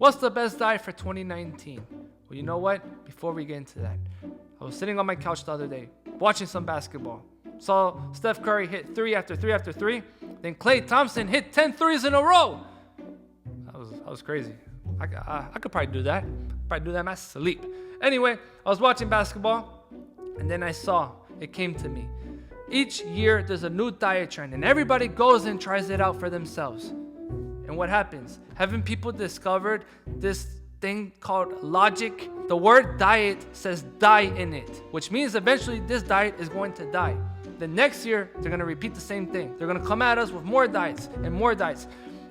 What's the best diet for 2019? Well, you know what? Before we get into that, I was sitting on my couch the other day, watching some basketball. Saw Steph Curry hit 3 after 3 after 3. Then Klay Thompson hit 10 threes in a row. That was crazy. I could probably do that. Probably do that in my sleep. Anyway, I was watching basketball, and then I saw, it came to me. Each year, there's a new diet trend, and everybody goes and tries it out for themselves. And what happens? Haven't people discovered this thing called logic? The word diet says die in it, which means eventually this diet is going to die. The next year, they're going to repeat the same thing. They're going to come at us with more diets and more diets.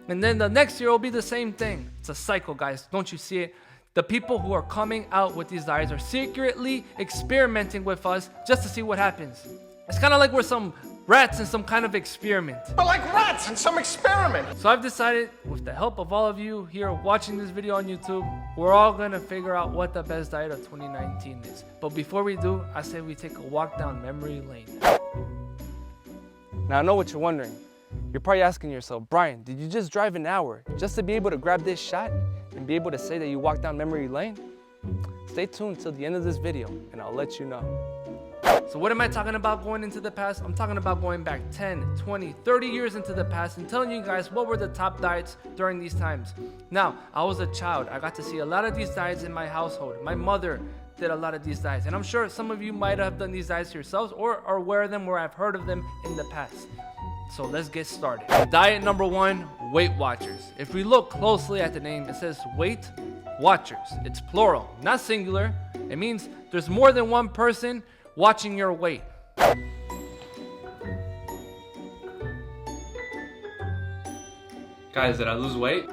And then the next year will be the same thing. It's a cycle, guys. Don't you see it? The people who are coming out with these diets are secretly experimenting with us just to see what happens. It's kind of like we're some rats in some kind of experiment. But like rats in some experiment. So I've decided, with the help of all of you here watching this video on YouTube, we're all gonna figure out what the best diet of 2019 is. But before we do, I say we take a walk down memory lane. Now I know what you're wondering. You're probably asking yourself, Brian, did you just drive an hour just to be able to grab this shot and be able to say that you walked down memory lane? Stay tuned till the end of this video and I'll let you know. So what am I talking about going into the past? I'm talking about going back 10, 20, 30 years into the past and telling you guys what were the top diets during these times. Now, I was a child. I got to see a lot of these diets in my household. My mother did a lot of these diets, and I'm sure some of you might have done these diets yourselves or are aware of them or I've heard of them in the past. So let's get started. Diet number 1, Weight Watchers. If we look closely at the name, it says Weight Watchers. It's plural, not singular. It means there's more than one person watching your weight. Guys, did I lose weight?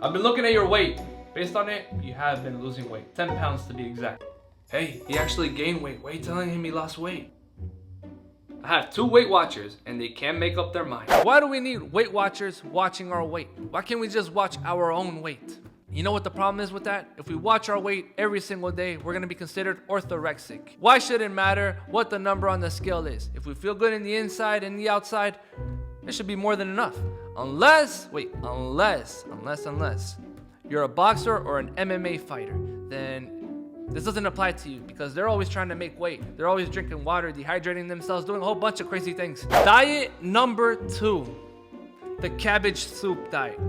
I've been looking at your weight. Based on it, you have been losing weight. 10 pounds to be exact. Hey, he actually gained weight. Why are you telling him he lost weight? I have 2 Weight Watchers and they can't make up their mind. Why do we need Weight Watchers watching our weight? Why can't we just watch our own weight? You know what the problem is with that? If we watch our weight every single day, we're gonna be considered orthorexic. Why should it matter what the number on the scale is? If we feel good in the inside and the outside, it should be more than enough. Unless you're a boxer or an MMA fighter, then this doesn't apply to you because they're always trying to make weight. They're always drinking water, dehydrating themselves, doing a whole bunch of crazy things. Diet number 2, the Cabbage Soup diet.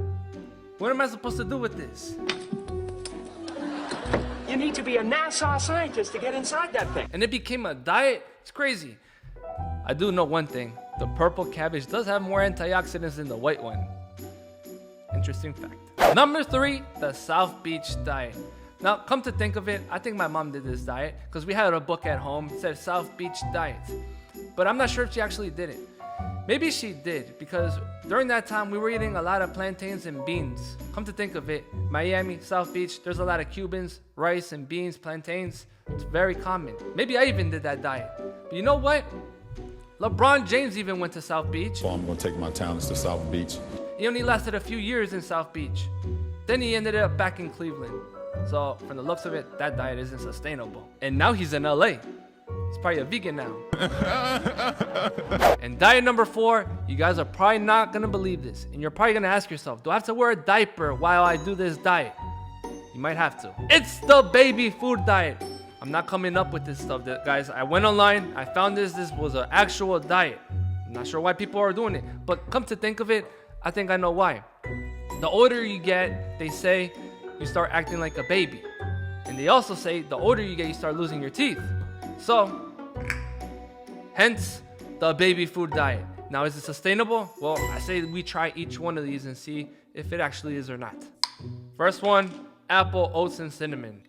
What am I supposed to do with this? You need to be a NASA scientist to get inside that thing. And it became a diet? It's crazy. I do know one thing. The purple cabbage does have more antioxidants than the white one. Interesting fact. Number 3, the South Beach diet. Now, come to think of it, I think my mom did this diet because we had a book at home that said South Beach Diet. But I'm not sure if she actually did it. Maybe she did because during that time we were eating a lot of plantains and beans. Come to think of it, Miami, South Beach, there's a lot of Cubans, rice and beans, plantains. It's very common. Maybe I even did that diet. But you know what? LeBron James even went to South Beach. So I'm gonna take my talents to South Beach. He only lasted a few years in South Beach. Then he ended up back in Cleveland. So from the looks of it, that diet isn't sustainable. And now he's in LA. He's probably a vegan now. And diet number 4, you guys are probably not gonna believe this. And you're probably gonna ask yourself, do I have to wear a diaper while I do this diet? You might have to. It's the baby food diet. I'm not coming up with this stuff, guys. I went online, I found this was an actual diet. I'm not sure why people are doing it, but come to think of it, I think I know why. The older you get, they say, you start acting like a baby. And they also say the older you get, you start losing your teeth. So, hence the baby food diet. Now, is it sustainable? Well, I say we try each one of these and see if it actually is or not. First one, apple, oats, and cinnamon.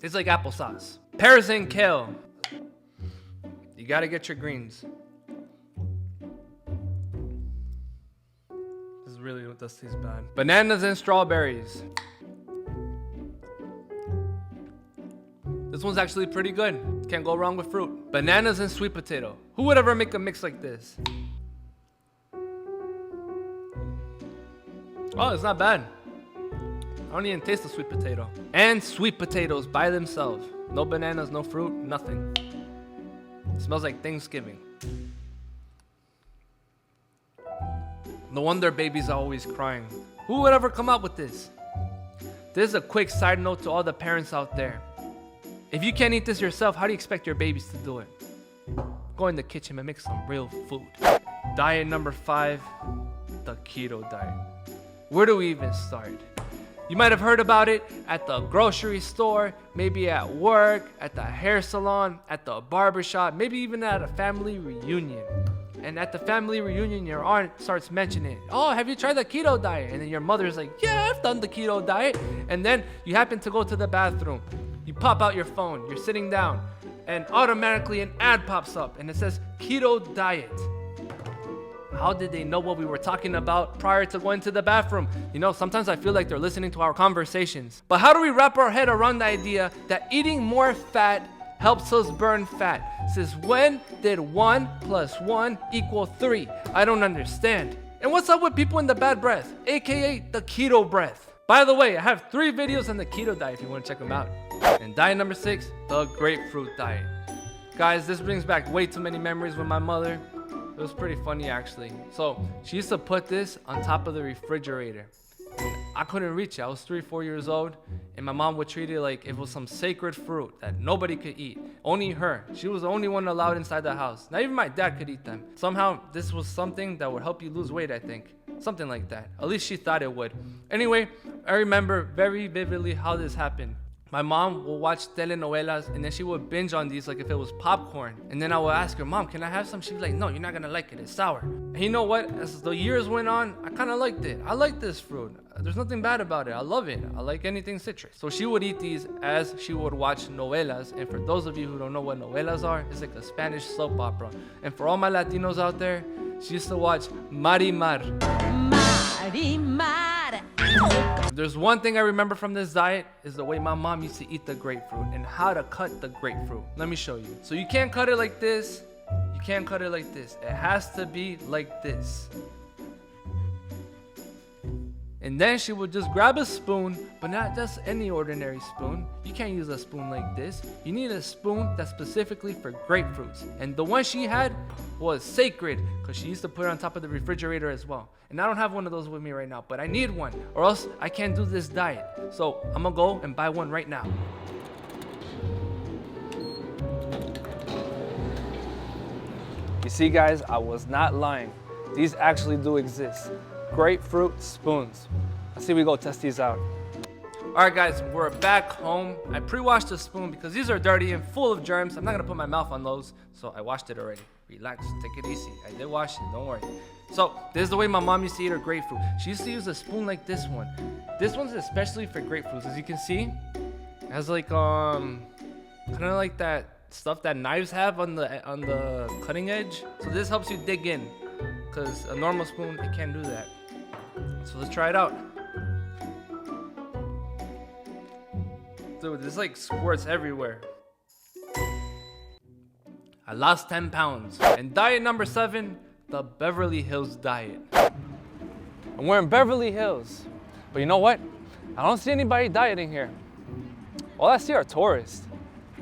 It's like applesauce. Pears and kale. You gotta get your greens. This really does taste bad. Bananas and strawberries. This one's actually pretty good. Can't go wrong with fruit. Bananas and sweet potato. Who would ever make a mix like this? Oh, it's not bad. I don't even taste the sweet potato. And sweet potatoes by themselves. No bananas, no fruit, nothing. It smells like Thanksgiving. No wonder babies are always crying. Who would ever come up with this? This is a quick side note to all the parents out there. If you can't eat this yourself, how do you expect your babies to do it? Go in the kitchen and make some real food. Diet number 5, the keto diet. Where do we even start? You might have heard about it at the grocery store, maybe at work, at the hair salon, at the barbershop, maybe even at a family reunion. And at the family reunion, your aunt starts mentioning it. Oh, have you tried the keto diet? And then your mother's like, yeah, I've done the keto diet. And then you happen to go to the bathroom. You pop out your phone, you're sitting down, and automatically an ad pops up and it says Keto Diet. How did they know what we were talking about prior to going to the bathroom? You know, sometimes I feel like they're listening to our conversations. But how do we wrap our head around the idea that eating more fat helps us burn fat? Since when did 1 + 1 = 3? I don't understand. And what's up with people in the bad breath, aka the keto breath? By the way, I have 3 videos on the keto diet if you want to check them out. And diet number 6, the grapefruit diet. Guys, this brings back way too many memories with my mother. It was pretty funny actually. So she used to put this on top of the refrigerator. And I couldn't reach it. I was 3-4 years old, and my mom would treat it like it was some sacred fruit that nobody could eat. Only her. She was the only one allowed inside the house. Not even my dad could eat them. Somehow this was something that would help you lose weight, I think. Something like that. At least she thought it would. Anyway, I remember very vividly how this happened. My mom will watch telenovelas, and then she would binge on these like if it was popcorn. And then I would ask her, Mom, can I have some? She'd be like, no, you're not gonna like it, it's sour. And you know what? As the years went on, I kind of liked it. I like this fruit. There's nothing bad about it. I love it. I like anything citrus. So she would eat these as she would watch novelas. And for those of you who don't know what novelas are, it's like a Spanish soap opera. And for all my Latinos out there, she used to watch Marimar. If there's one thing I remember from this diet, is the way my mom used to eat the grapefruit and how to cut the grapefruit. Let me show you. So you can't cut it like this. You can't cut it like this. It has to be like this. And then she would just grab a spoon, but not just any ordinary spoon. You can't use a spoon like this. You need a spoon that's specifically for grapefruits. And the one she had was sacred because she used to put it on top of the refrigerator as well. And I don't have one of those with me right now, but I need one or else I can't do this diet. So I'm gonna go and buy one right now. You see guys, I was not lying. These actually do exist. Grapefruit spoons. Let's see if we go test these out. All right guys, we're back home. I pre-washed the spoon because these are dirty and full of germs. I'm not gonna put my mouth on those, so I washed it already. Relax, take it easy. I did wash it, don't worry. So this is the way my mom used to eat her grapefruit. She used to use a spoon like this one. This one's especially for grapefruits. As you can see, it has like kind of like that stuff that knives have on the cutting edge. So this helps you dig in, because a normal spoon, it can't do that. So let's try it out. Dude, this like squirts everywhere. I lost 10 pounds. And diet number 7, the Beverly Hills diet. And we're in Beverly Hills. But you know what? I don't see anybody dieting here. All I see are tourists.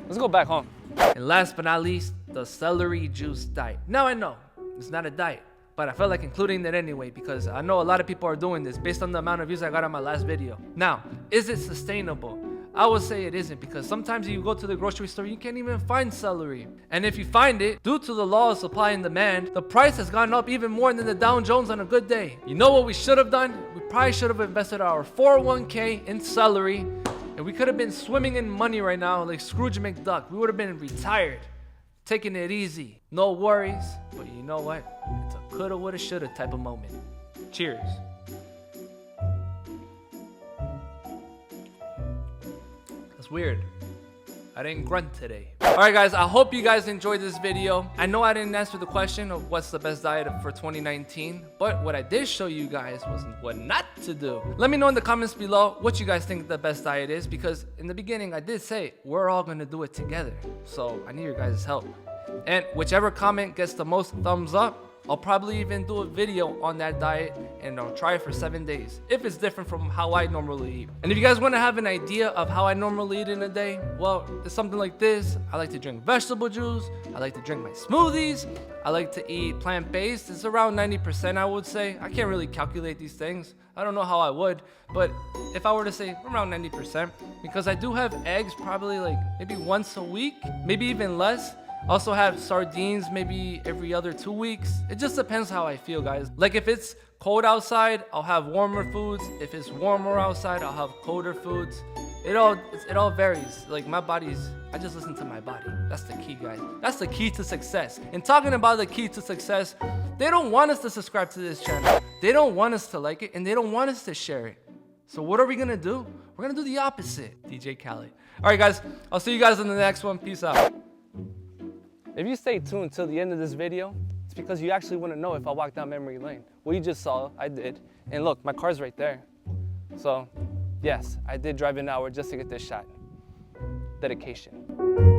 Let's go back home. And last but not least, the Celery Juice diet. Now I know, it's not a diet, but I felt like including it anyway because I know a lot of people are doing this based on the amount of views I got on my last video. Now, is it sustainable? I would say it isn't, because sometimes you go to the grocery store, you can't even find celery. And if you find it, due to the law of supply and demand, the price has gone up even more than the Dow Jones on a good day. You know what we should have done? We probably should have invested our 401k in celery, and we could have been swimming in money right now like Scrooge McDuck. We would have been retired, taking it easy, no worries. But you know what? It's a coulda, woulda, shoulda type of moment. Cheers. Weird. I didn't grunt today. Alright guys, I hope you guys enjoyed this video. I know I didn't answer the question of what's the best diet for 2019, but what I did show you guys was what not to do. Let me know in the comments below what you guys think the best diet is, because in the beginning I did say we're all gonna do it together. So I need your guys' help. And whichever comment gets the most thumbs up, I'll probably even do a video on that diet and I'll try it for 7 days if it's different from how I normally eat. And if you guys want to have an idea of how I normally eat in a day, well, it's something like this. I like to drink vegetable juice. I like to drink my smoothies. I like to eat plant-based. It's around 90%, I would say. I can't really calculate these things. I don't know how I would, but if I were to say around 90%, because I do have eggs probably like maybe once a week, maybe even less. Also have sardines maybe every other 2 weeks. It just depends how I feel, guys. Like if it's cold outside, I'll have warmer foods. If it's warmer outside, I'll have colder foods. It all varies. Like my I just listen to my body. That's the key, guys. That's the key to success. And talking about the key to success, they don't want us to subscribe to this channel. They don't want us to like it, and they don't want us to share it. So what are we gonna do? We're gonna do the opposite. DJ Khaled. All right, guys. I'll see you guys in the next one. Peace out. If you stay tuned till the end of this video, it's because you actually want to know if I walk down memory lane. Well, you just saw, I did. And look, my car's right there. So, yes, I did drive an hour just to get this shot. Dedication.